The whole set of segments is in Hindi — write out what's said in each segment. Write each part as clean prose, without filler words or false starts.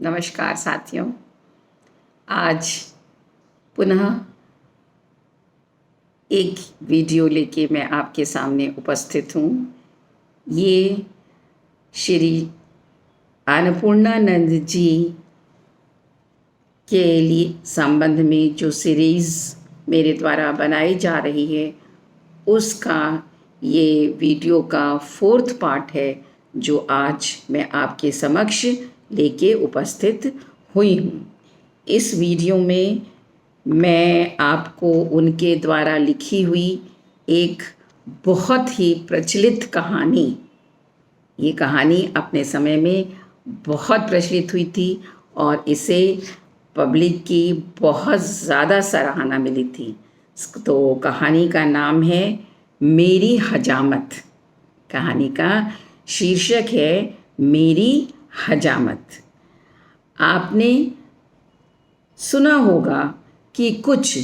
नमस्कार साथियों। आज पुनः एक वीडियो लेके मैं आपके सामने उपस्थित हूँ। ये श्री अन्नपूर्णानंद जी के लिए संबंध में जो सीरीज़ मेरे द्वारा बनाई जा रही है उसका ये वीडियो का 4th पार्ट है, जो आज मैं आपके समक्ष लेके उपस्थित हुई हूँ। इस वीडियो में मैं आपको उनके द्वारा लिखी हुई एक बहुत ही प्रचलित कहानी, ये कहानी अपने समय में बहुत प्रचलित हुई थी और इसे पब्लिक की बहुत ज़्यादा सराहना मिली थी। तो कहानी का नाम है मेरी हजामत। कहानी का शीर्षक है मेरी हजामत। आपने सुना होगा कि कुछ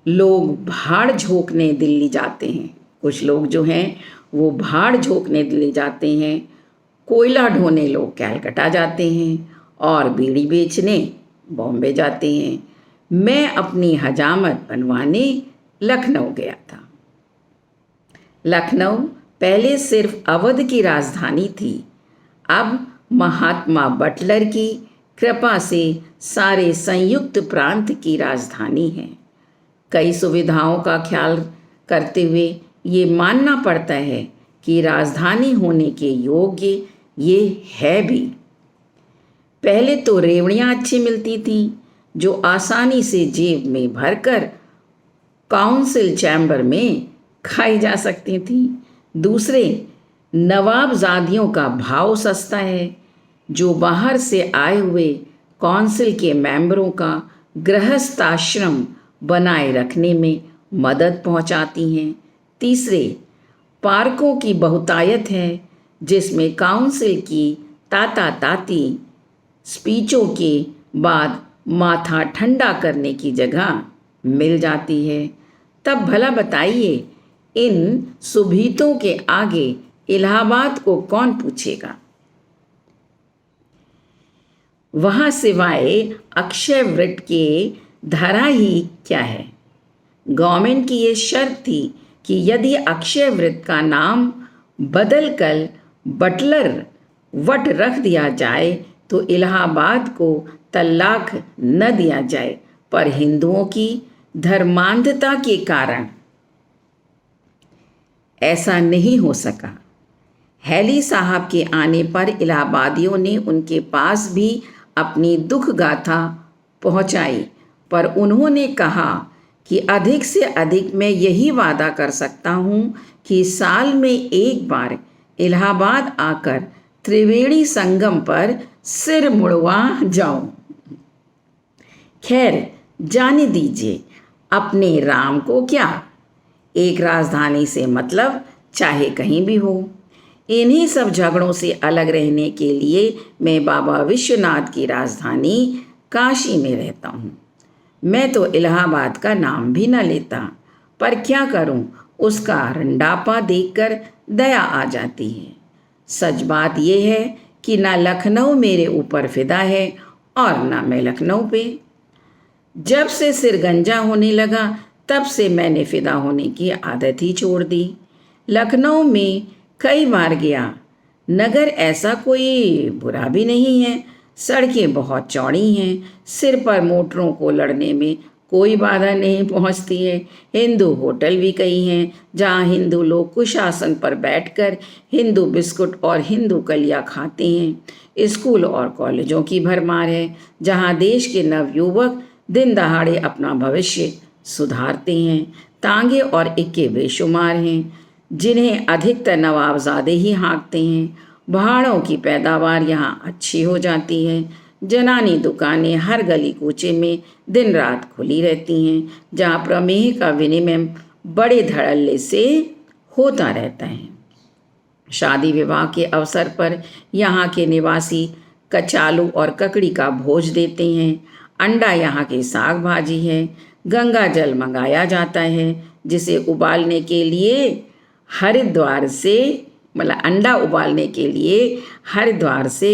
लोग भाड़ झोंकने दिल्ली जाते हैं। कुछ लोग जो हैं वो भाड़ झोंकने दिल्ली जाते हैं, कोयला ढोने लोग कैलकटा जाते हैं और बीड़ी बेचने बॉम्बे जाते हैं। मैं अपनी हजामत बनवाने लखनऊ गया था। लखनऊ पहले सिर्फ अवध की राजधानी थी, अब महात्मा बटलर की कृपा से सारे संयुक्त प्रांत की राजधानी है। कई सुविधाओं का ख्याल करते हुए ये मानना पड़ता है कि राजधानी होने के योग्य ये है भी। पहले तो रेवड़ियाँ अच्छी मिलती थीं, जो आसानी से जेब में भरकर काउंसिल चैम्बर में खाई जा सकती थी। दूसरे, नवाबजादियों का भाव सस्ता है, जो बाहर से आए हुए काउंसिल के मेंबरों का गृहस्थाश्रम बनाए रखने में मदद पहुंचाती हैं। तीसरे, पार्कों की बहुतायत है, जिसमें काउंसिल की ताता ताती स्पीचों के बाद माथा ठंडा करने की जगह मिल जाती है। तब भला बताइए, इन सुविधाओं के आगे इलाहाबाद को कौन पूछेगा। वहाँ सिवाय अक्षय वृत्त के धरा ही क्या है। गवर्नमेंट की ये शर्त थी कि यदि अक्षय वृत्त का नाम बदल कर बटलर वट रख दिया जाए तो इलाहाबाद को तलाक न दिया जाए, पर हिंदुओं की धर्मांधता के कारण ऐसा नहीं हो सका। हैली साहब के आने पर इलाहाबादियों ने उनके पास भी अपनी दुख गाथा पहुंचाई, पर उन्होंने कहा कि अधिक से अधिक मैं यही वादा कर सकता हूं कि साल में एक बार इलाहाबाद आकर त्रिवेणी संगम पर सिर मुड़वा जाऊं। खैर, जाने दीजिए, अपने राम को क्या, एक राजधानी से मतलब चाहे कहीं भी हो। इन्हीं सब झगड़ों से अलग रहने के लिए मैं बाबा विश्वनाथ की राजधानी काशी में रहता हूँ। मैं तो इलाहाबाद का नाम भी न लेता, पर क्या करूँ, उसका रंडापा देखकर दया आ जाती है। सच बात यह है कि ना लखनऊ मेरे ऊपर फिदा है और ना मैं लखनऊ पे। जब से सिरगंजा होने लगा तब से मैंने फिदा होने की आदत ही छोड़ दी। लखनऊ में कई बार गया। नगर ऐसा कोई बुरा भी नहीं है, सड़कें बहुत चौड़ी हैं, सिर पर मोटरों को लड़ने में कोई बाधा नहीं पहुंचती है। हिंदू होटल भी कई हैं, जहां हिंदू लोग कुशासन पर बैठकर हिंदू बिस्कुट और हिंदू कलिया खाते हैं। स्कूल और कॉलेजों की भरमार है, जहां देश के नवयुवक दिन दहाड़े अपना भविष्य सुधारते हैं। तांगे और इक्के बेशुमार हैं, जिन्हें अधिकतर नवाबजादे ही हाँकते हैं। भाड़ों की पैदावार यहाँ अच्छी हो जाती है। जनानी दुकानें हर गली कूचे में दिन रात खुली रहती हैं, जहाँ प्रमेह का विनिमय बड़े धड़ल्ले से होता रहता है। शादी विवाह के अवसर पर यहाँ के निवासी कचालू और ककड़ी का भोज देते हैं। अंडा यहाँ की साग भाजी है। गंगा जल मंगाया जाता है, जिसे उबालने के लिए हरिद्वार से, अंडा उबालने के लिए हरिद्वार से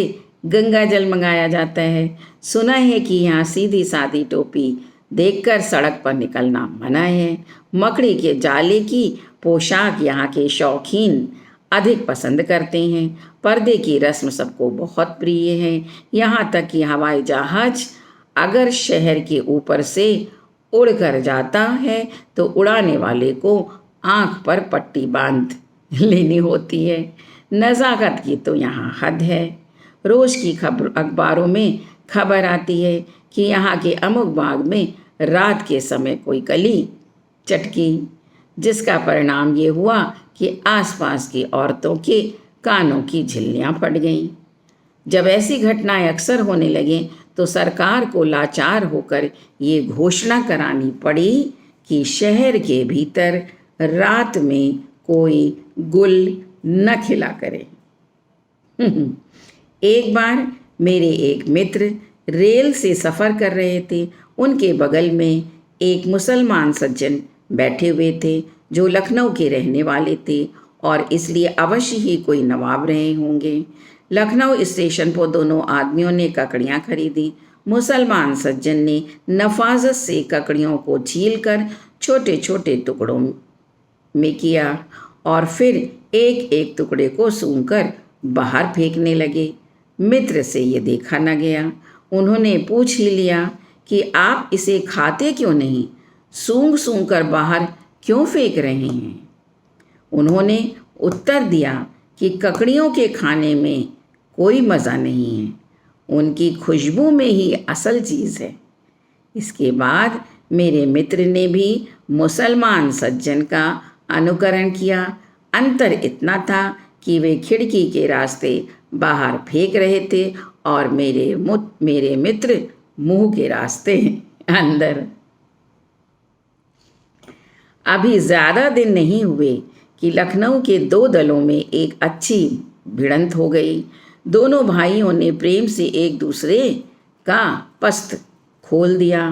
गंगा जल मंगाया जाता है। सुना है कि यहाँ सीधी सादी टोपी देखकर सड़क पर निकलना मना है। मकड़ी के जाले की पोशाक यहाँ के शौकीन अधिक पसंद करते हैं। पर्दे की रस्म सबको बहुत प्रिय है। यहाँ तक कि हवाई जहाज अगर शहर के ऊपर से उड़कर जाता है तो उड़ाने वाले को आंख पर पट्टी बांध लेनी होती है। नज़ाकत की तो यहाँ हद है। रोज़ की खबर अखबारों में खबर आती है कि यहाँ के अमुक बाग में रात के समय कोई कली चटकी, जिसका परिणाम ये हुआ कि आसपास की औरतों के कानों की झिल्लियाँ फट गईं। जब ऐसी घटनाएं अक्सर होने लगें तो सरकार को लाचार होकर ये घोषणा करानी पड़ी कि शहर के भीतर रात में कोई गुल न खिला करे। एक बार मेरे एक मित्र रेल से सफ़र कर रहे थे। उनके बगल में एक मुसलमान सज्जन बैठे हुए थे जो लखनऊ के रहने वाले थे और इसलिए अवश्य ही कोई नवाब रहे होंगे। लखनऊ स्टेशन पर दोनों आदमियों ने ककड़ियाँ खरीदी। मुसलमान सज्जन ने नफाजत से ककड़ियों को छीलकर छोटे छोटे टुकड़ों में किया और फिर एक एक टुकड़े को सूंघकर बाहर फेंकने लगे। मित्र से ये देखा न गया। उन्होंने पूछ ही लिया कि आप इसे खाते क्यों नहीं, सूंघ सूंघ कर बाहर क्यों फेंक रहे हैं। उन्होंने उत्तर दिया कि ककड़ियों के खाने में कोई मज़ा नहीं है, उनकी खुशबू में ही असल चीज़ है। इसके बाद मेरे मित्र ने भी मुसलमान सज्जन का अनुकरण किया। अंतर इतना था कि वे खिड़की के रास्ते बाहर फेंक रहे थे और मेरे मित्र मुंह के रास्ते अंदर। अभी ज़्यादा दिन नहीं हुए कि लखनऊ के दो दलों में एक अच्छी भिड़ंत हो गई। दोनों भाइयों ने प्रेम से एक दूसरे का पस्त खोल दिया।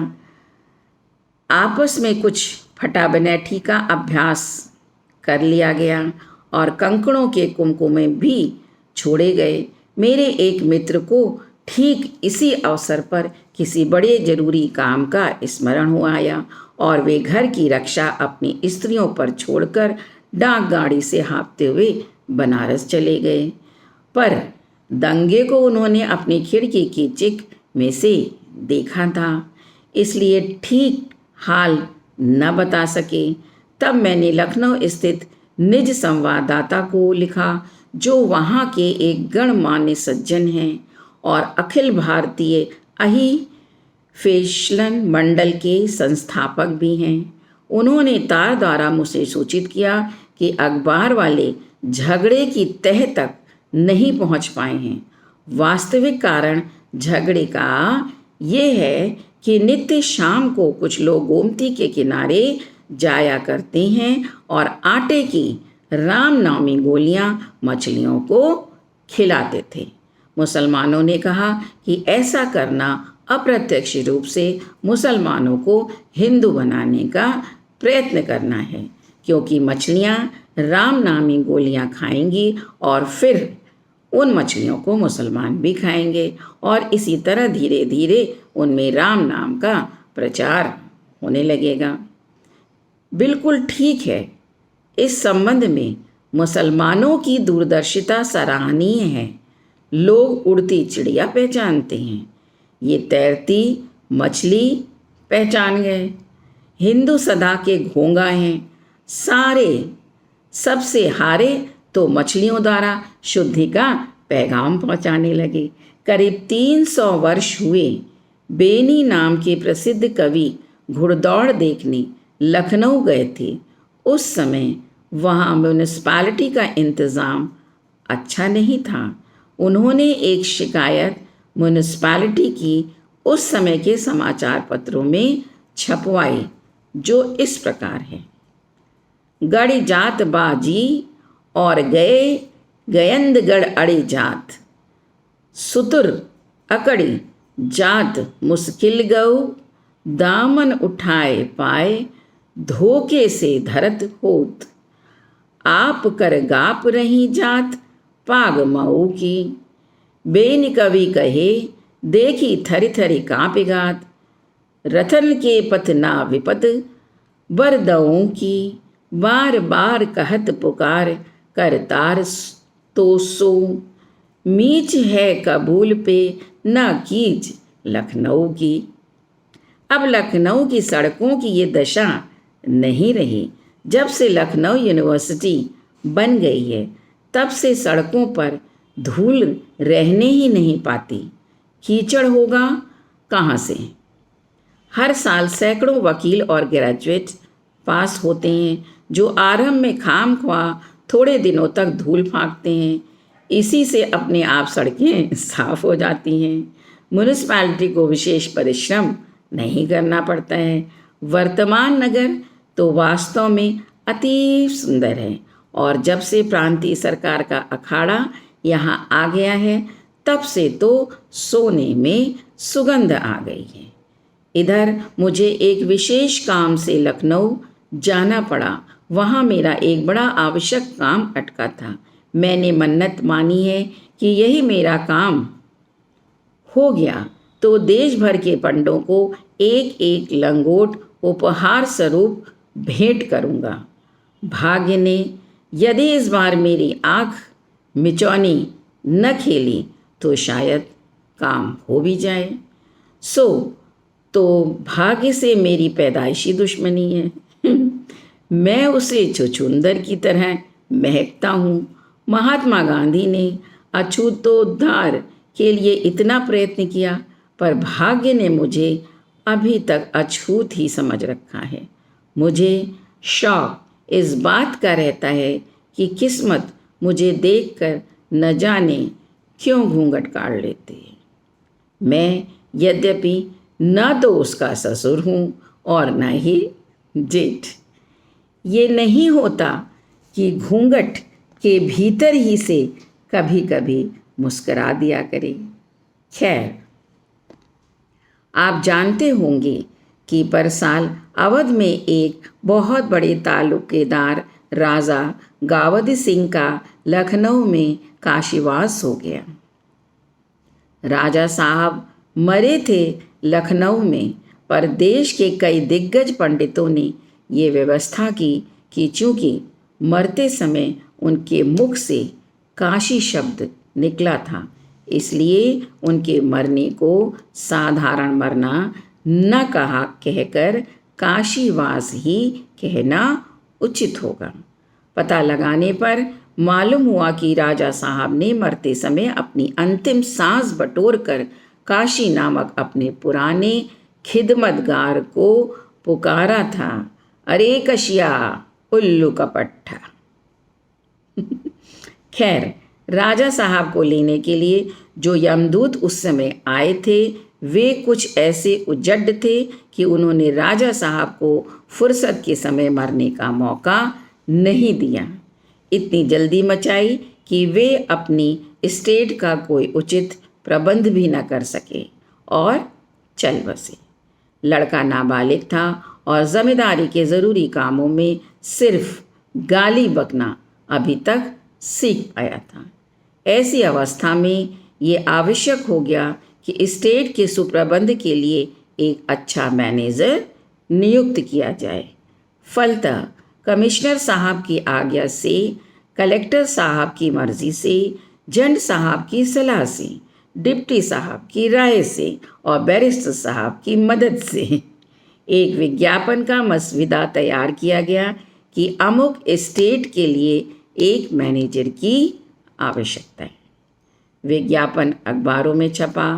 आपस में कुछ फटाबनैठी का अभ्यास कर लिया गया और कंकड़ों के कुमकुमे भी छोड़े गए। मेरे एक मित्र को ठीक इसी अवसर पर किसी बड़े जरूरी काम का स्मरण हो आया और वे घर की रक्षा अपनी स्त्रियों पर छोड़कर डाक गाड़ी से हाँफते हुए बनारस चले गए। पर दंगे को उन्होंने अपनी खिड़की की चिक में से देखा था, इसलिए ठीक हाल न बता सके। तब मैंने लखनऊ स्थित निज संवाददाता को लिखा, जो वहाँ के एक गणमान्य सज्जन हैं और अखिल भारतीय अहिफेशलन मंडल के संस्थापक भी हैं। उन्होंने तार द्वारा मुझसे सूचित किया कि अखबार वाले झगड़े की तह तक नहीं पहुंच पाए हैं। वास्तविक कारण झगड़े का ये है कि नित्य शाम को कुछ लोग गोमती के किनारे जाया करते हैं और आटे की रामनामी गोलियां मछलियों को खिलाते थे। मुसलमानों ने कहा कि ऐसा करना अप्रत्यक्ष रूप से मुसलमानों को हिंदू बनाने का प्रयत्न करना है, क्योंकि मछलियां रामनामी गोलियां खाएंगी और फिर उन मछलियों को मुसलमान भी खाएंगे और इसी तरह धीरे धीरे उनमें राम नाम का प्रचार होने लगेगा। बिल्कुल ठीक है। इस संबंध में मुसलमानों की दूरदर्शिता सराहनीय है। लोग उड़ती चिड़िया पहचानते हैं, ये तैरती मछली पहचान गए। हिंदू सदा के घोंगा हैं। सारे सबसे हारे तो मछलियों द्वारा शुद्धि का पैगाम पहुंचाने लगे। करीब 300 वर्ष हुए बेनी नाम के प्रसिद्ध कवि घुड़दौड़ देखने लखनऊ गए थे। उस समय वहाँ म्यूनिसिपैलिटी का इंतज़ाम अच्छा नहीं था। उन्होंने एक शिकायत म्यूनिसिपैलिटी की उस समय के समाचार पत्रों में छपवाई, जो इस प्रकार है। गढ़ जात बाजी और गए गयंदगढ़ अड़ी जात, सुतुर अकड़ी जात मुश्किल गऊ, दामन उठाए पाए धोखे से धरत होत, आप कर गाप रही जात पाग मऊ की। बेन कवि कहे देखी थरी थरी काँपिगात, रतन के पथ ना विपद, बरदऊँ की बार बार कहत पुकार, करतार तो सो, मीच है कबूल पे न कीच लखनऊ की। अब लखनऊ की सड़कों की ये दशा नहीं रही। जब से लखनऊ यूनिवर्सिटी बन गई है, तब से सड़कों पर धूल रहने ही नहीं पाती। कीचड़ होगा कहाँ से? हर साल सैकड़ों वकील और ग्रेजुएट पास होते हैं, जो आरंभ में खामख्वाह थोड़े दिनों तक धूल फाँकते हैं। इसी से अपने आप सड़कें साफ हो जाती हैं। म्यूनिसिपैलिटी को विशेष परिश्रम नहीं करना पड़ता है। वर्तमान नगर तो वास्तव में अति सुंदर है, और जब से प्रांतीय सरकार का अखाड़ा यहाँ आ गया है, तब से तो सोने में सुगंध आ गई है। इधर मुझे एक विशेष काम से लखनऊ जाना पड़ा। वहाँ मेरा एक बड़ा आवश्यक काम अटका था। मैंने मन्नत मानी है कि यही मेरा काम हो गया तो देश भर के पंडों को एक एक लंगोट उपहार स्वरूप भेंट करूँगा। भाग्य ने यदि इस बार मेरी आँख मिचौनी न खेली तो शायद काम हो भी जाए। सो तो भाग्य से मेरी पैदाइशी दुश्मनी है। मैं उसे छुछुंदर की तरह महकता हूँ। महात्मा गांधी ने अछूतोद्धार के लिए इतना प्रयत्न किया, पर भाग्य ने मुझे अभी तक अछूत ही समझ रखा है। मुझे शौक इस बात का रहता है कि किस्मत मुझे देखकर न जाने क्यों घूंघट काढ़ लेती है। मैं यद्यपि न तो उसका ससुर हूँ और न ही जेठ। ये नहीं होता कि घूंघट के भीतर ही से कभी कभी मुस्करा दिया करे। खैर, आप जानते होंगे कि पर साल अवध में एक बहुत बड़े तालुकेदार राजा गावद सिंह का लखनऊ में काशीवास हो गया। राजा साहब मरे थे लखनऊ में, पर देश के कई दिग्गज पंडितों ने ये व्यवस्था की कि चूंकि मरते समय उनके मुख से काशी शब्द निकला था, इसलिए उनके मरने को साधारण मरना न कहा कहकर काशीवास ही कहना उचित होगा। पता लगाने पर मालूम हुआ कि राजा साहब ने मरते समय अपनी अंतिम सांस बटोरकर काशी नामक अपने पुराने खिदमतगार को पुकारा था, अरे कशिया उल्लू का पट्टा। खैर, राजा साहब को लेने के लिए जो यमदूत उस समय आए थे, वे कुछ ऐसे उजड्ड थे कि उन्होंने राजा साहब को फुर्सत के समय मरने का मौका नहीं दिया। इतनी जल्दी मचाई कि वे अपनी स्टेट का कोई उचित प्रबंध भी न कर सके और चल बसे। लड़का नाबालिग था और जमींदारी के ज़रूरी कामों में सिर्फ गाली बकना अभी तक सीख पाया था। ऐसी अवस्था में ये आवश्यक हो गया कि स्टेट के सुप्रबंध के लिए एक अच्छा मैनेजर नियुक्त किया जाए। फलतः कमिश्नर साहब की आज्ञा से, कलेक्टर साहब की मर्जी से, जज साहब की सलाह से, डिप्टी साहब की राय से और बैरिस्टर साहब की मदद से एक विज्ञापन का मसविदा तैयार किया गया कि अमुक स्टेट के लिए एक मैनेजर की आवश्यकता है। विज्ञापन अखबारों में छपा।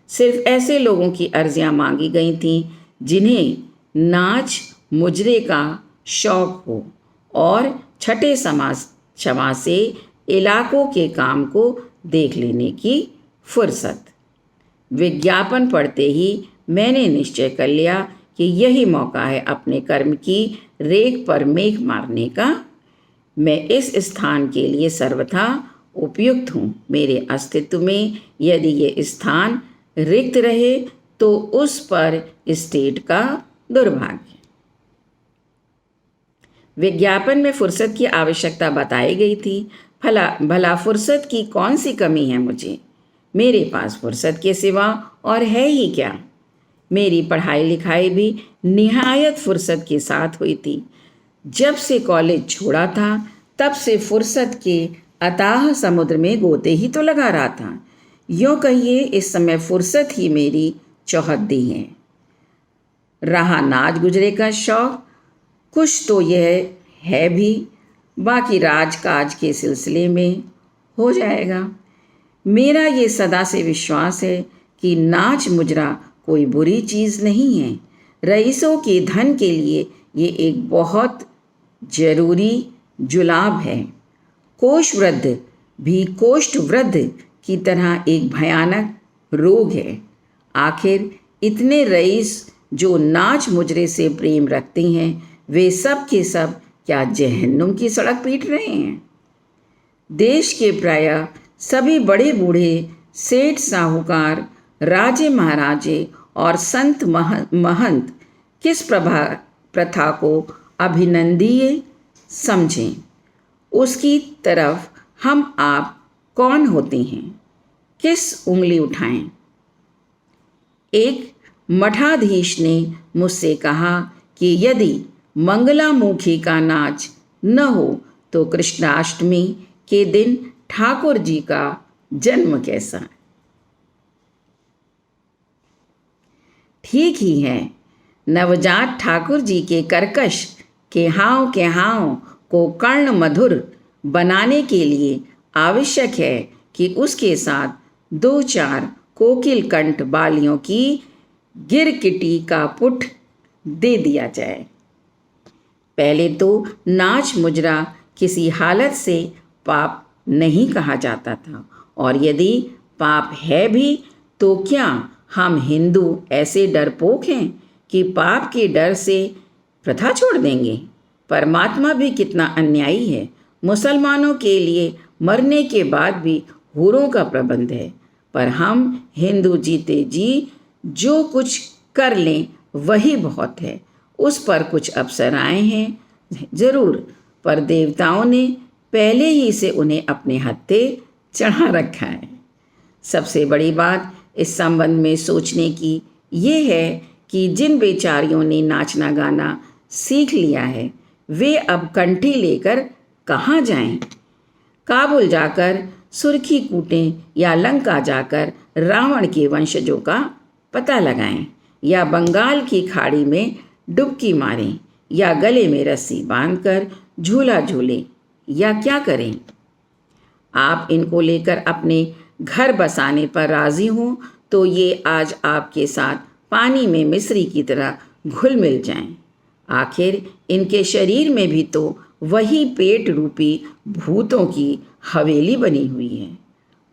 सिर्फ ऐसे लोगों की अर्जियां मांगी गई थीं जिन्हें नाच मुजरे का शौक हो और छठे समाज से इलाकों के काम को देख लेने की फुर्सत। विज्ञापन पढ़ते ही मैंने निश्चय कर लिया कि यही मौका है अपने कर्म की रेख पर मेघ मारने का। मैं इस स्थान के लिए सर्वथा उपयुक्त हूँ। मेरे अस्तित्व में यदि ये स्थान रिक्त रहे तो उस पर स्टेट का दुर्भाग्य। विज्ञापन में फुर्सत की आवश्यकता बताई गई थी। भला फुर्सत की कौन सी कमी है मुझे? मेरे पास फुर्सत के सिवा और है ही क्या। मेरी पढ़ाई लिखाई भी निहायत फुर्सत के साथ हुई थी। जब से कॉलेज छोड़ा था तब से फुर्सत के अथाह समुद्र में गोते ही तो लगा रहा था। यूँ कहिए इस समय फुर्सत ही मेरी चौहद्दी है। रहा नाच गुजरे का शौक, कुछ तो यह है भी, बाकी राजकाज के सिलसिले में हो जाएगा। मेरा ये सदा से विश्वास है कि नाच मुजरा कोई बुरी चीज़ नहीं है। रईसों के धन के लिए ये एक बहुत जरूरी जुलाब है। कोषवृद्ध भी कोष्ठवृद्ध की तरह एक भयानक रोग है। आखिर इतने रईस जो नाच मुजरे से प्रेम रखते हैं वे सब के सब क्या जहन्नुम की सड़क पीट रहे हैं। देश के प्रायः सभी बड़े बूढ़े सेठ साहूकार, राजे महाराजे और संत महंत किस प्रथा को अभिनंदनीय समझें, उसकी तरफ हम आप कौन होते हैं, किस उंगली उठाएं। एक मठाधीश ने मुझसे कहा कि यदि मंगलामुखी का नाच न हो तो कृष्णाष्टमी के दिन ठाकुर जी का जन्म कैसा। ठीक ही है। नवजात ठाकुर जी के कर्कश के हाव को कर्ण मधुर बनाने के लिए आवश्यक है कि उसके साथ 2-4 कोकिल कंठ बालियों की गिरकिटी का पुट दे दिया जाए। पहले तो नाच मुजरा किसी हालत से पाप नहीं कहा जाता था, और यदि पाप है भी तो क्या हम हिंदू ऐसे डरपोक हैं कि पाप के डर से प्रथा छोड़ देंगे। परमात्मा भी कितना अन्यायी है। मुसलमानों के लिए मरने के बाद भी हूरों का प्रबंध है, पर हम हिंदू जीते जी जो कुछ कर लें वही बहुत है। उस पर कुछ अप्सराएं हैं जरूर, पर देवताओं ने पहले ही से उन्हें अपने हत्थे चढ़ा रखा है। सबसे बड़ी बात इस संबंध में सोचने की ये है कि जिन बेचारियों ने नाचना गाना सीख लिया है वे अब कंठी लेकर कहाँ जाएं। काबुल जाकर सुर्खी कूटें या लंका जाकर रावण के वंशजों का पता लगाएं, या बंगाल की खाड़ी में डुबकी मारें, या गले में रस्सी बांधकर झूला झूलें, या क्या करें। आप इनको लेकर अपने घर बसाने पर राजी हों तो ये आज आपके साथ पानी में मिस्री की तरह घुल मिल जाएं। आखिर इनके शरीर में भी तो वही पेट रूपी भूतों की हवेली बनी हुई है।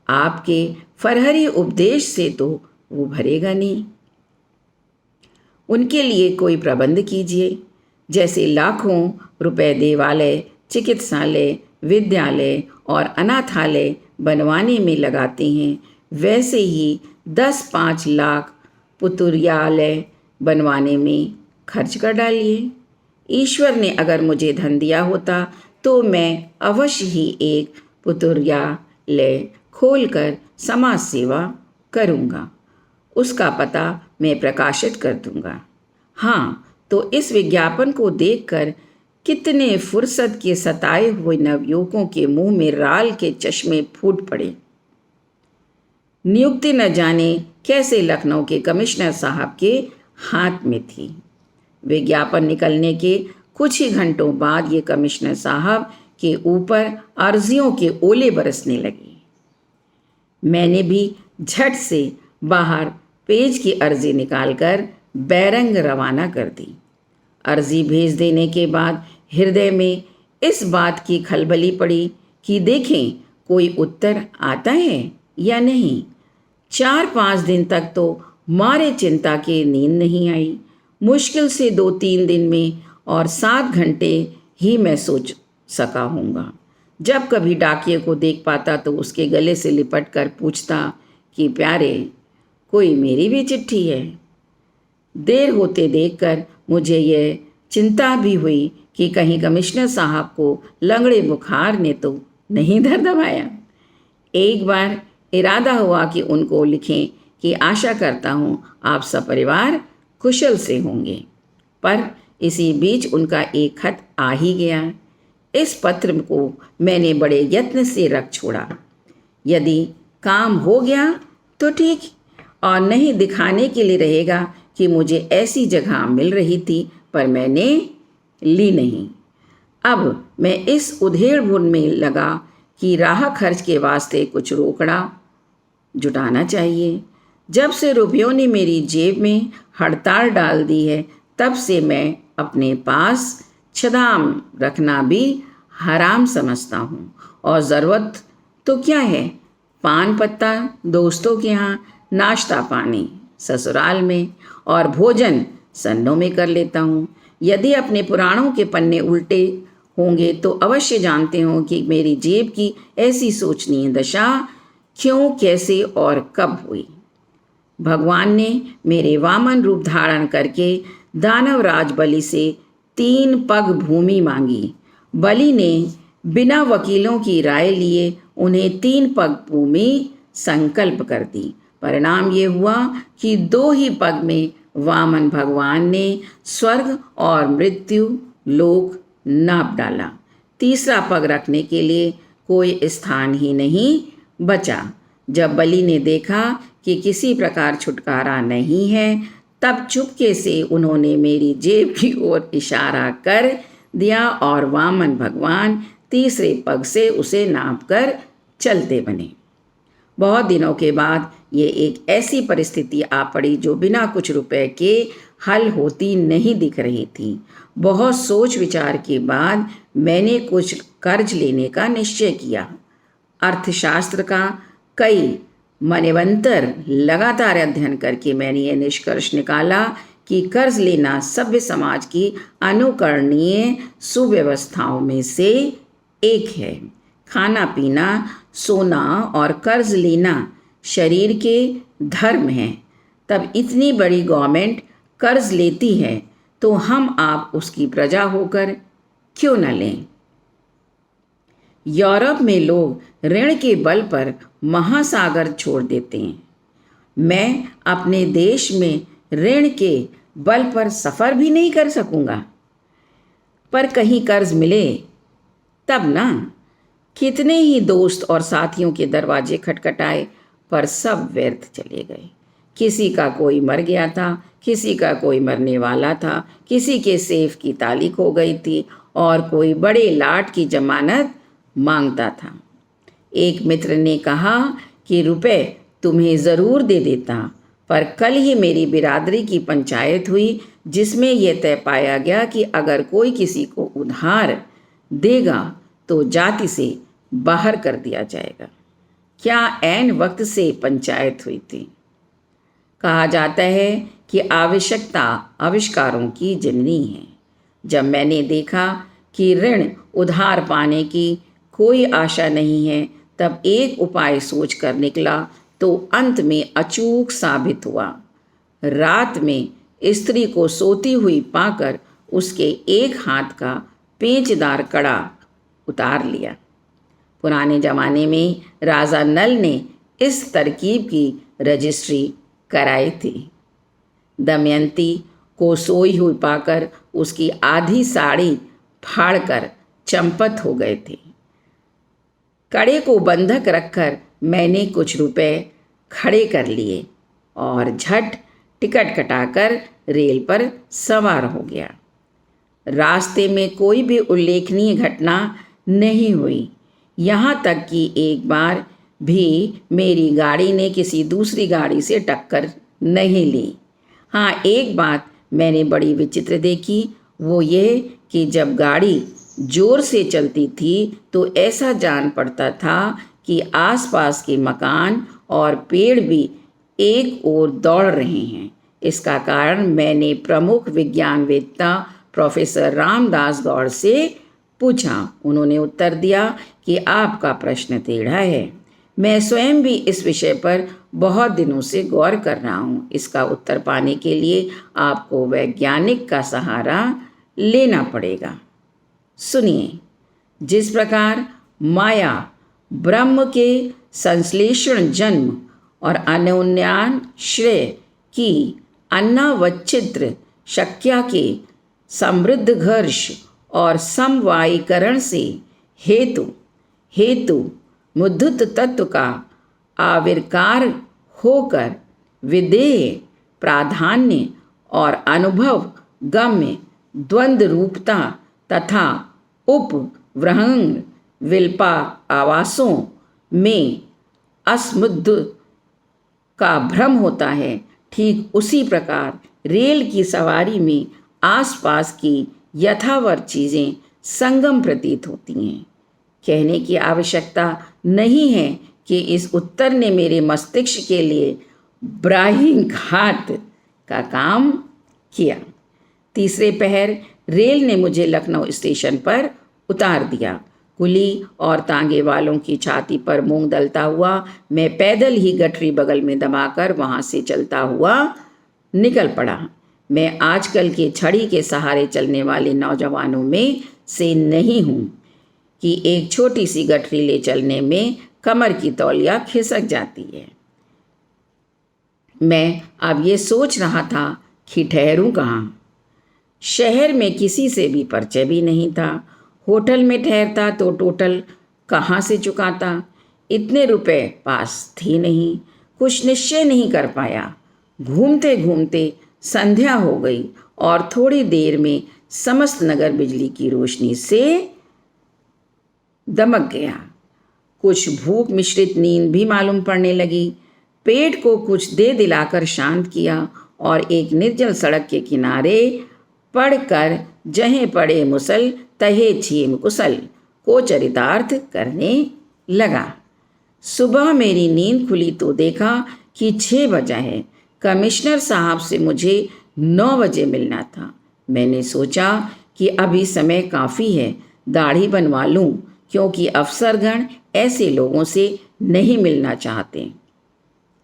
आपके फरहरी उपदेश से तो वो भरेगा नहीं। उनके लिए कोई प्रबंध कीजिए। जैसे लाखों रुपए देवालय, चिकित्सालय, विद्यालय और अनाथालय बनवाने में लगाते हैं, वैसे ही 10-5 लाख पुतुर्यालय बनवाने में खर्च कर डालिए। ईश्वर ने अगर मुझे धन दिया होता तो मैं अवश्य ही एक पुतुर्यालय खोलकर समाज सेवा करूँगा। उसका पता मैं प्रकाशित कर दूँगा। हाँ, तो इस विज्ञापन को देखकर कितने फुर्सत के सताए हुए नवयुवकों के मुंह में राल के चश्मे फूट पड़े। नियुक्ति न जाने कैसे लखनऊ के कमिश्नर साहब के हाथ में थी। विज्ञापन निकलने के कुछ ही घंटों बाद ये कमिश्नर साहब के ऊपर अर्जियों के ओले बरसने लगे। मैंने भी झट से बाहर पेज की अर्जी निकालकर बैरंग रवाना कर दी। अर्जी भेज देने के बाद हृदय में इस बात की खलबली पड़ी कि देखें कोई उत्तर आता है या नहीं। 4-5 दिन तक तो मारे चिंता के नींद नहीं आई। मुश्किल से 2-3 दिन में और 7 घंटे ही मैं सोच सका हूँगा। जब कभी डाकिये को देख पाता तो उसके गले से लिपट कर पूछता कि प्यारे, कोई मेरी भी चिट्ठी है। देर होते देखकर मुझे यह चिंता भी हुई कि कहीं कमिश्नर साहब को लंगड़े बुखार ने तो नहीं दर दबाया। एक बार इरादा हुआ कि उनको लिखें कि आशा करता हूँ आप सपरिवार कुशल से होंगे। पर इसी बीच उनका एक खत आ ही गया। इस पत्र को मैंने बड़े यत्न से रख छोड़ा। यदि काम हो गया तो ठीक, और नहीं दिखाने के लिए रहेगा कि मुझे ऐसी जगह मिल रही थी पर मैंने ली नहीं। अब मैं इस उधेड़-बुन में लगा कि राह खर्च के वास्ते कुछ रोकड़ा जुटाना चाहिए। जब से रुपयों ने मेरी जेब में हड़ताल डाल दी है, तब से मैं अपने पास छदाम रखना भी हराम समझता हूँ। और ज़रूरत तो क्या है, पान पत्ता दोस्तों के यहाँ, नाश्ता पानी ससुराल में, और भोजन सन्नों में कर लेता हूँ। यदि अपने पुराणों के पन्ने उल्टे होंगे तो अवश्य जानते हो कि मेरी जेब की ऐसी शोचनीय दशा क्यों, कैसे और कब हुई। भगवान ने मेरे वामन रूप धारण करके दानवराज बलि से 3 पग भूमि मांगी। बलि ने बिना वकीलों की राय लिए उन्हें 3 पग भूमि संकल्प कर दी। परिणाम ये हुआ कि 2 ही पग में वामन भगवान ने स्वर्ग और मृत्यु लोक नाप डाला। तीसरा पग रखने के लिए कोई स्थान ही नहीं बचा। जब बलि ने देखा कि किसी प्रकार छुटकारा नहीं है, तब चुपके से उन्होंने मेरी जेब की ओर इशारा कर दिया और वामन भगवान तीसरे पग से उसे नापकर चलते बने। बहुत दिनों के बाद ये एक ऐसी परिस्थिति आ पड़ी जो बिना कुछ रुपए के हल होती नहीं दिख रही थी। बहुत सोच विचार के बाद मैंने कुछ कर्ज लेने का निश्चय किया। अर्थशास्त्र का कई मनवंतर लगातार अध्ययन करके मैंने यह निष्कर्ष निकाला कि कर्ज लेना सभ्य समाज की अनुकरणीय सुव्यवस्थाओं में से एक है। खाना पीना, सोना और कर्ज लेना शरीर के धर्म हैं। तब इतनी बड़ी गवर्नमेंट कर्ज लेती है तो हम आप उसकी प्रजा होकर क्यों न लें। यूरोप में लोग ऋण के बल पर महासागर छोड़ देते हैं। मैं अपने देश में ऋण के बल पर सफ़र भी नहीं कर सकूंगा। पर कहीं कर्ज मिले तब ना। कितने ही दोस्त और साथियों के दरवाजे खटखटाए पर सब व्यर्थ चले गए। किसी का कोई मर गया था, किसी का कोई मरने वाला था, किसी के सेफ की ताली खो गई थी और कोई बड़े लाट की जमानत मांगता था। एक मित्र ने कहा कि रुपए तुम्हें ज़रूर दे देता, पर कल ही मेरी बिरादरी की पंचायत हुई जिसमें यह तय पाया गया कि अगर कोई किसी को उधार देगा तो जाति से बाहर कर दिया जाएगा। क्या ऐन वक्त से पंचायत हुई थी। कहा जाता है कि आवश्यकता आविष्कारों की जननी है। जब मैंने देखा कि ऋण उधार पाने की कोई आशा नहीं है, तब एक उपाय सोच कर निकला तो अंत में अचूक साबित हुआ। रात में स्त्री को सोती हुई पाकर उसके एक हाथ का पेंचदार कड़ा उतार लिया। पुराने ज़माने में राजा नल ने इस तरकीब की रजिस्ट्री कराई थी। दमयंती को सोई हुई पाकर उसकी आधी साड़ी फाड़कर चंपत हो गए थे। कड़े को बंधक रखकर मैंने कुछ रुपए खड़े कर लिए और झट टिकट कटाकर रेल पर सवार हो गया। रास्ते में कोई भी उल्लेखनीय घटना नहीं हुई। यहाँ तक कि एक बार भी मेरी गाड़ी ने किसी दूसरी गाड़ी से टक्कर नहीं ली। हाँ, एक बात मैंने बड़ी विचित्र देखी, वो ये कि जब गाड़ी जोर से चलती थी तो ऐसा जान पड़ता था कि आसपास के मकान और पेड़ भी एक ओर दौड़ रहे हैं। इसका कारण मैंने प्रमुख विज्ञानवेत्ता प्रोफेसर रामदास गौड़ से पूछा। उन्होंने उत्तर दिया कि आपका प्रश्न टेढ़ा है। मैं स्वयं भी इस विषय पर बहुत दिनों से गौर कर रहा हूँ। इसका उत्तर पाने के लिए आपको वैज्ञानिक का सहारा लेना पड़ेगा। सुनिए, जिस प्रकार माया ब्रह्म के संश्लेषण जन्म और अन्योन्यान श्रेय की अन्नावच्छिद्र शक्या के समृद्ध घर्ष और समवायीकरण से हेतु हेतु मुद्धुत तत्व का आविर्कार होकर विधेय प्राधान्य और अनुभव गम्य द्वंद्व रूपता तथा उपव्रहंग विल्पा आवासों में असमुद्ध का भ्रम होता है, ठीक उसी प्रकार रेल की सवारी में आसपास की यथावत चीज़ें संगम प्रतीत होती हैं। कहने की आवश्यकता नहीं है कि इस उत्तर ने मेरे मस्तिष्क के लिए ब्राहिघात का काम किया। तीसरे पहर रेल ने मुझे लखनऊ स्टेशन पर उतार दिया। कुली और तांगे वालों की छाती पर मूंग दलता हुआ मैं पैदल ही गठरी बगल में दबाकर वहाँ से चलता हुआ निकल पड़ा। मैं आजकल के छड़ी के सहारे चलने वाले नौजवानों में से नहीं हूँ कि एक छोटी सी गठरी ले चलने में कमर की तौलिया खिसक जाती है। मैं अब ये सोच रहा था कि ठहरूं कहाँ। शहर में किसी से भी परिचय भी नहीं था। होटल में ठहरता तो टोटल कहाँ से चुकाता, इतने रुपए पास थे नहीं। कुछ निश्चय नहीं कर पाया। घूमते घूमते संध्या हो गई और थोड़ी देर में समस्त नगर बिजली की रोशनी से दमक गया। कुछ भूख मिश्रित नींद भी मालूम पड़ने लगी। पेट को कुछ दे दिलाकर शांत किया और एक निर्जल सड़क के किनारे पड़कर जहें पड़े मुसल तहे छीम कुशल को चरितार्थ करने लगा। सुबह मेरी नींद खुली तो देखा कि 6 बजा है। कमिश्नर साहब से मुझे 9 बजे मिलना था। मैंने सोचा कि अभी समय काफ़ी है, दाढ़ी बनवा लूँ, क्योंकि अफसरगण ऐसे लोगों से नहीं मिलना चाहते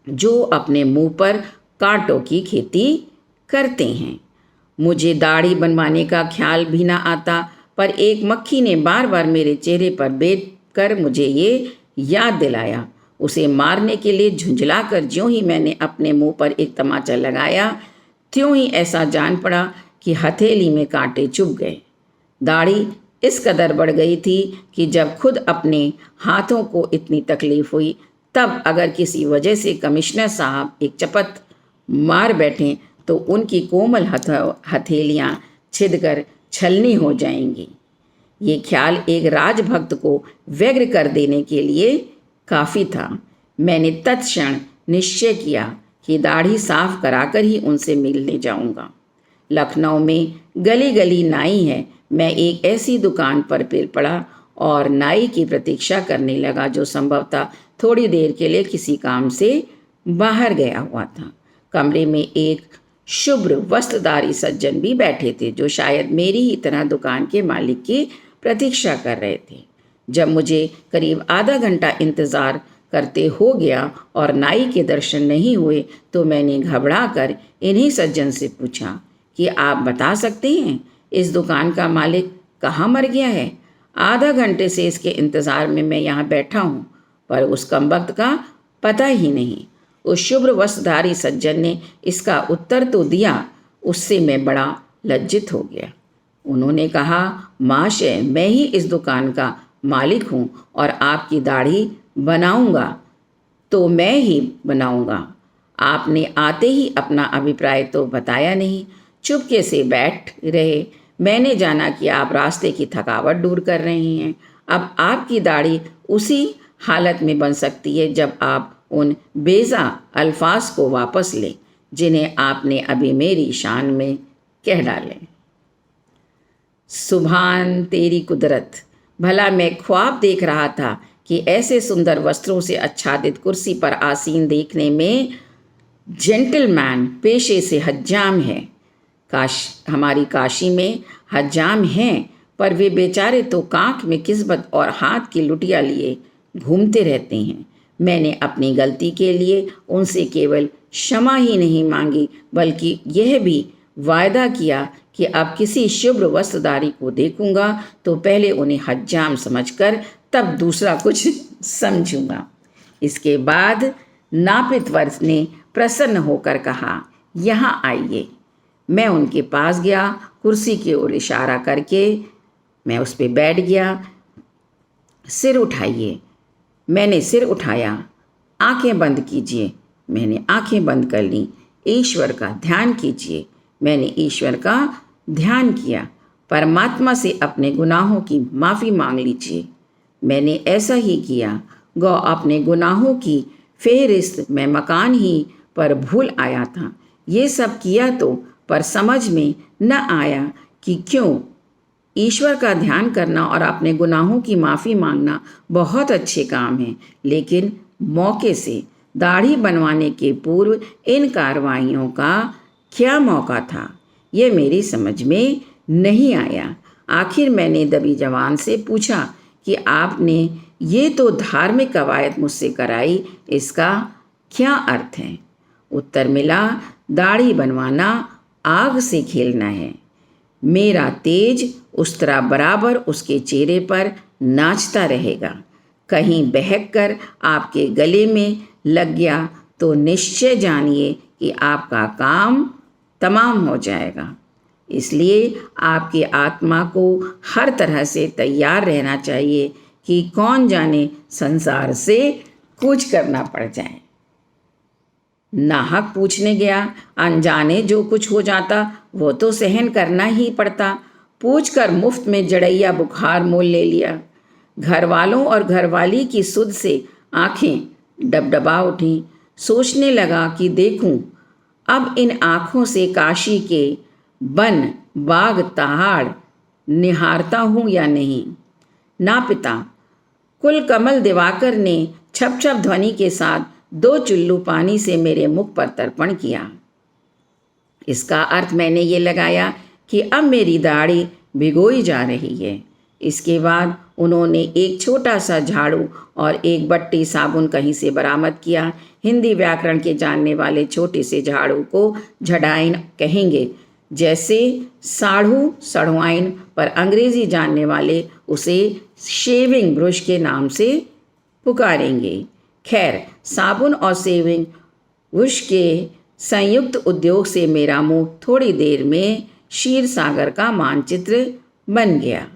जो अपने मुंह पर कांटों की खेती करते हैं। मुझे दाढ़ी बनवाने का ख्याल भी ना आता, पर एक मक्खी ने बार बार मेरे चेहरे पर बैठ कर मुझे ये याद दिलाया। उसे मारने के लिए झुंझलाकर ज्यों ही मैंने अपने मुंह पर एक तमाचा लगाया, त्यों ही ऐसा जान पड़ा कि हथेली में कांटे चुभ गए। दाढ़ी इस कदर बढ़ गई थी कि जब खुद अपने हाथों को इतनी तकलीफ हुई, तब अगर किसी वजह से कमिश्नर साहब एक चपत मार बैठें तो उनकी कोमल हथेलियाँ छिदकर छलनी हो जाएंगी। ये ख्याल एक राजभक्त को व्यग्र कर देने के लिए काफ़ी था। मैंने तत्क्षण निश्चय किया कि दाढ़ी साफ कराकर ही उनसे मिलने जाऊंगा। लखनऊ में गली गली नाई है। मैं एक ऐसी दुकान पर फिर पड़ा और नाई की प्रतीक्षा करने लगा जो संभवतः थोड़ी देर के लिए किसी काम से बाहर गया हुआ था। कमरे में एक शुभ्र वस्त्रधारी सज्जन भी बैठे थे जो शायद मेरी ही तरह दुकान के मालिक की प्रतीक्षा कर रहे थे। जब मुझे करीब आधा घंटा इंतज़ार करते हो गया और नाई के दर्शन नहीं हुए तो मैंने घबराकर इन्हीं सज्जन से पूछा कि आप बता सकते हैं इस दुकान का मालिक कहाँ मर गया है? आधा घंटे से इसके इंतज़ार में मैं यहाँ बैठा हूँ, पर उस कमबख्त का पता ही नहीं। उस शुभ्र वस्त्रधारी सज्जन ने इसका उत्तर तो दिया, उससे मैं बड़ा लज्जित हो गया। उन्होंने कहा, महाशय, मैं ही इस दुकान का मालिक हूँ और आपकी दाढ़ी बनाऊँगा तो मैं ही बनाऊँगा। आपने आते ही अपना अभिप्राय तो बताया नहीं, चुपके से बैठ रहे। मैंने जाना कि आप रास्ते की थकावट दूर कर रहे हैं। अब आपकी दाढ़ी उसी हालत में बन सकती है जब आप उन बेजा अल्फाज को वापस लें जिन्हें आपने अभी मेरी शान में कह डाले। सुभान तेरी कुदरत! भला मैं ख्वाब देख रहा था कि ऐसे सुंदर वस्त्रों से आच्छादित कुर्सी पर आसीन देखने में जेंटलमैन पेशे से हज्जाम है। हमारी काशी में हज्जाम हैं, पर वे बेचारे तो कांख में किस्मत और हाथ की लुटिया लिए घूमते रहते हैं। मैंने अपनी गलती के लिए उनसे केवल क्षमा ही नहीं मांगी, बल्कि यह भी वायदा किया कि अब किसी शुभ्र वस्त्रधारी को देखूंगा तो पहले उन्हें हज्जाम समझकर तब दूसरा कुछ समझूंगा। इसके बाद नापितवर ने प्रसन्न होकर कहा, यहाँ आइए। मैं उनके पास गया, कुर्सी की ओर इशारा करके मैं उस पर बैठ गया। सिर उठाइए। मैंने सिर उठाया। आंखें बंद कीजिए। मैंने आंखें बंद कर लीं। ईश्वर का ध्यान कीजिए। मैंने ईश्वर का ध्यान किया। परमात्मा से अपने गुनाहों की माफ़ी मांग लीजिए। मैंने ऐसा ही किया। गौ अपने गुनाहों की फेहरिस्त में मकान ही पर भूल आया था। ये सब किया तो पर समझ में न आया कि क्यों। ईश्वर का ध्यान करना और अपने गुनाहों की माफ़ी मांगना बहुत अच्छे काम हैं, लेकिन मौके से दाढ़ी बनवाने के पूर्व इन कार्रवाइयों का क्या मौका था, ये मेरी समझ में नहीं आया। आखिर मैंने दबी जबान से पूछा कि आपने ये तो धार्मिक कवायद मुझसे कराई, इसका क्या अर्थ है? उत्तर मिला, दाढ़ी बनवाना आग से खेलना है। मेरा तेज उस्तरा बराबर उसके चेहरे पर नाचता रहेगा। कहीं बहक कर आपके गले में लग गया तो निश्चय जानिए कि आपका काम तमाम हो जाएगा। इसलिए आपकी आत्मा को हर तरह से तैयार रहना चाहिए कि कौन जाने संसार से कूच करना पड़ जाए। नाहक पूछने गया, अनजाने जो कुछ हो जाता वो तो सहन करना ही पड़ता। पूछकर मुफ्त में जड़ैया बुखार मोल ले लिया। घर वालों और घरवाली की सुध से आंखें डबडबा उठीं। सोचने लगा कि देखूं अब इन आँखों से काशी के बन बाग पहाड़ निहारता हूँ या नहीं। ना पिता, कुल कमल दिवाकर ने छप छप ध्वनि के साथ 2 चुल्लू पानी से मेरे मुख पर तर्पण किया। इसका अर्थ मैंने ये लगाया कि अब मेरी दाढ़ी भिगोई जा रही है। इसके बाद उन्होंने एक छोटा सा झाड़ू और एक बट्टी साबुन कहीं से बरामद किया। हिंदी व्याकरण के जानने वाले छोटे से झाड़ू को झड़ाइन कहेंगे, जैसे साढ़ू सढ़वाइन, पर अंग्रेजी जानने वाले उसे शेविंग ब्रश के नाम से पुकारेंगे। खैर, साबुन और शेविंग ब्रश के संयुक्त उद्योग से मेरा मुंह थोड़ी देर में क्षीर सागर का मानचित्र बन गया।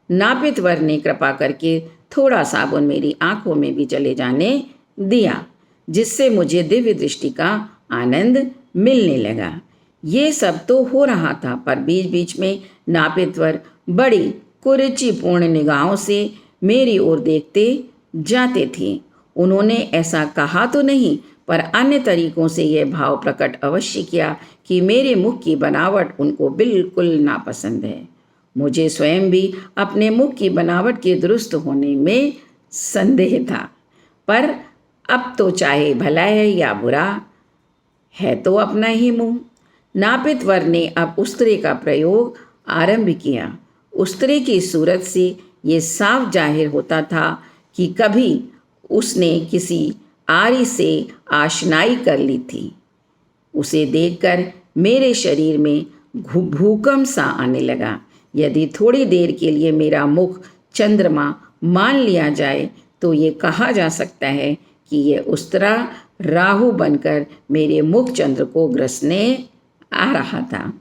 नापितवर ने कृपा करके थोड़ा साबुन मेरी आंखों में भी चले जाने दिया, जिससे मुझे दिव्य दृष्टि का आनंद मिलने लगा। ये सब तो हो रहा था, पर बीच बीच में नापितवर बड़ी कुरुचिपूर्ण निगाहों से मेरी ओर देखते जाते थे। उन्होंने ऐसा कहा तो नहीं, पर अन्य तरीकों से यह भाव प्रकट अवश्य किया कि मेरे मुख की बनावट उनको बिल्कुल नापसंद है। मुझे स्वयं भी अपने मुख की बनावट के दुरुस्त होने में संदेह था, पर अब तो चाहे भला है या बुरा है तो अपना ही मुंह। नापितवर ने अब उस्तरे का प्रयोग आरंभ किया। उस्तरे की सूरत से ये साफ जाहिर होता था कि कभी उसने किसी आरी से आशनाई कर ली थी। उसे देखकर मेरे शरीर में भूकंप सा आने लगा। यदि थोड़ी देर के लिए मेरा मुख चंद्रमा मान लिया जाए तो ये कहा जा सकता है कि यह उस्तरा राहु बनकर मेरे मुख चंद्र को ग्रसने आ रहा था।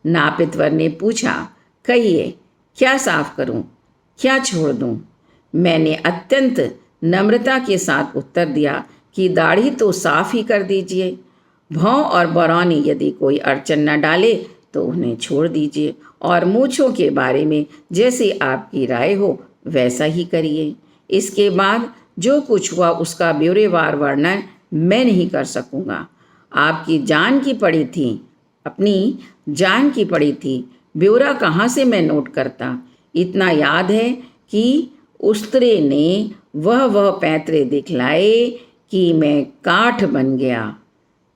नापितवर ने पूछा, कहिए, क्या साफ करूं, क्या छोड़ दूं? मैंने अत्यंत नम्रता के साथ उत्तर दिया कि दाढ़ी तो साफ ही कर दीजिए। भौं और बरौनी यदि कोई अड़चन न डाले तो उन्हें छोड़ दीजिए, और मूँछों के बारे में जैसे आपकी राय हो वैसा ही करिए। इसके बाद जो कुछ हुआ उसका ब्यौरेवार वर्णन मैं नहीं कर सकूँगा। आपकी जान की पड़ी थी, अपनी जान की पड़ी थी, ब्यौरा कहाँ से मैं नोट करता। इतना याद है कि उस्तरे ने वह पैंतरे दिखलाए कि मैं काठ बन गया।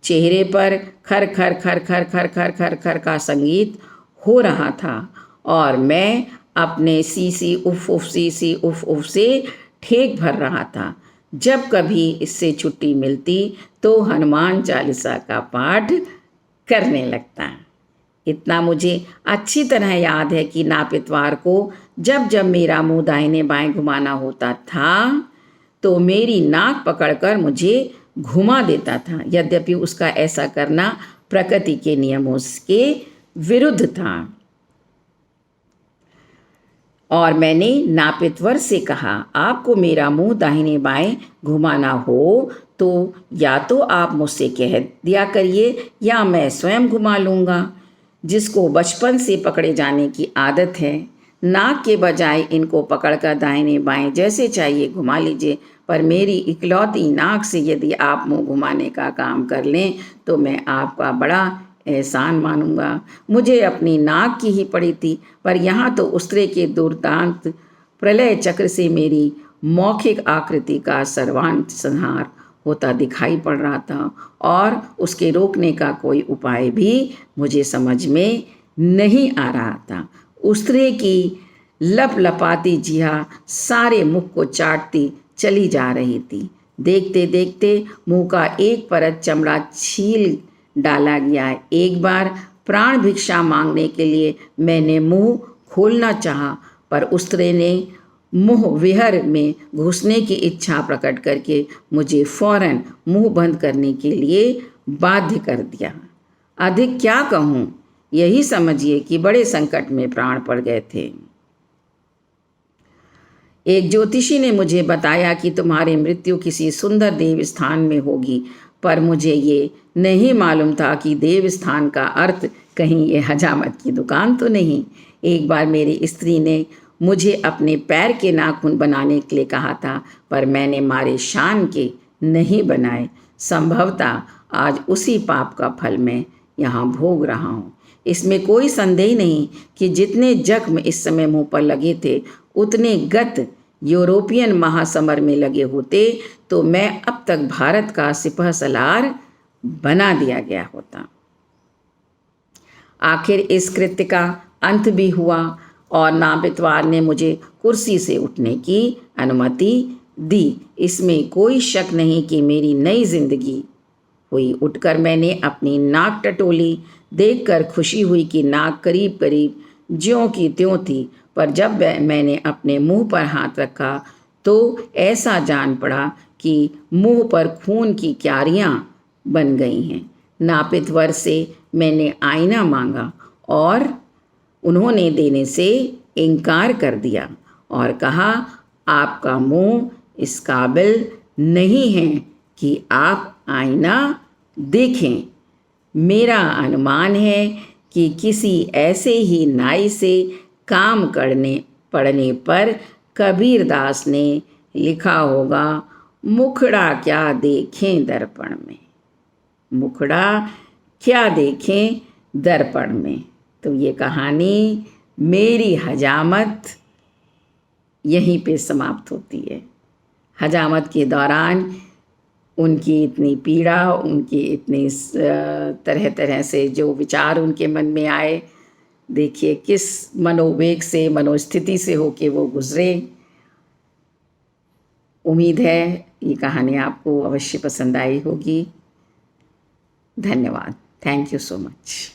चेहरे पर खर खर खर खर खर खर खर खर का संगीत हो रहा था और मैं अपने सी उफ उफ सी उफ उफ से ठेक भर रहा था। जब कभी इससे छुट्टी मिलती तो हनुमान चालीसा का पाठ करने लगता। इतना मुझे अच्छी तरह याद है कि नापितवार को जब जब मेरा मुंह दाहिने बाएं घुमाना होता था तो मेरी नाक पकड़कर मुझे घुमा देता था। यद्यपि उसका ऐसा करना प्रकृति के नियमों के विरुद्ध था। और मैंने नापितवर से कहा, आपको मेरा मुंह दाहिने बाएं घुमाना हो तो या तो आप मुझसे कह दिया करिए या मैं स्वयं घुमा लूँगा। जिसको बचपन से पकड़े जाने की आदत है, नाक के बजाय इनको पकड़कर दाहिने बाएं जैसे चाहिए घुमा लीजिए, पर मेरी इकलौती नाक से यदि आप मुंह घुमाने का काम कर लें तो मैं आपका बड़ा एहसान मानूंगा। मुझे अपनी नाक की ही पड़ी थी, पर यहाँ तो उस तरह के दुर्दांत प्रलय चक्र से मेरी मौखिक आकृति का सर्वांत संहार होता दिखाई पड़ रहा था और उसके रोकने का कोई उपाय भी मुझे समझ में नहीं आ रहा था। उस तरह की लपलपाती जिहा सारे मुख को चाटती चली जा रही थी। देखते देखते मुंह का एक परत चमड़ा छील डाला गया। एक बार प्राण भिक्षा मांगने के लिए मैंने मुंह खोलना चाहा, पर उस स्त्री ने मुंह विहर में घुसने की इच्छा प्रकट करके मुझे फौरन मुंह बंद करने के लिए बाध्य कर दिया। अधिक क्या कहूँ, यही समझिए कि बड़े संकट में प्राण पड़ गए थे। एक ज्योतिषी ने मुझे बताया कि तुम्हारी मृत्यु किसी सुंदर देव स्थान में होगी, पर मुझे ये नहीं मालूम था कि देव स्थान का अर्थ कहीं ये हजामत की दुकान तो नहीं। एक बार मेरी स्त्री ने मुझे अपने पैर के नाखून बनाने के लिए कहा था, पर मैंने मारे शान के नहीं बनाए। संभवतः आज उसी पाप का फल मैं यहाँ भोग रहा हूँ। इसमें कोई संदेह नहीं कि जितने जख्म इस समय मुंह पर लगे थे उतने गत यूरोपियन महासमर में लगे होते तो मैं अब तक भारत का सिपह सलार बना दिया गया होता। आखिर इस कृत्य का अंत भी हुआ और नापितवार ने मुझे कुर्सी से उठने की अनुमति दी। इसमें कोई शक नहीं कि मेरी नई जिंदगी हुई। उठकर मैंने अपनी नाक टटोली। देखकर खुशी हुई कि नाक करीब करीब ज्यों की त्यों थी, पर जब मैंने अपने मुंह पर हाथ रखा तो ऐसा जान पड़ा कि मुंह पर खून की क्यारियां बन गई हैं। नापितवर से मैंने आईना मांगा और उन्होंने देने से इनकार कर दिया और कहा, आपका मुंह इस काबिल नहीं है कि आप आईना देखें। मेरा अनुमान है कि किसी ऐसे ही नाई से काम करने पड़ने पर कबीरदास ने लिखा होगा, मुखड़ा क्या देखें दर्पण में, मुखड़ा क्या देखें दर्पण में। तो ये कहानी मेरी हजामत यहीं पे समाप्त होती है। हजामत के दौरान उनकी इतनी पीड़ा, उनकी इतनी तरह तरह से जो विचार उनके मन में आए, देखिए किस मनोवेग से, मनोस्थिति से होके वो गुजरे। उम्मीद है ये कहानी आपको अवश्य पसंद आई होगी। धन्यवाद। Thank you so much.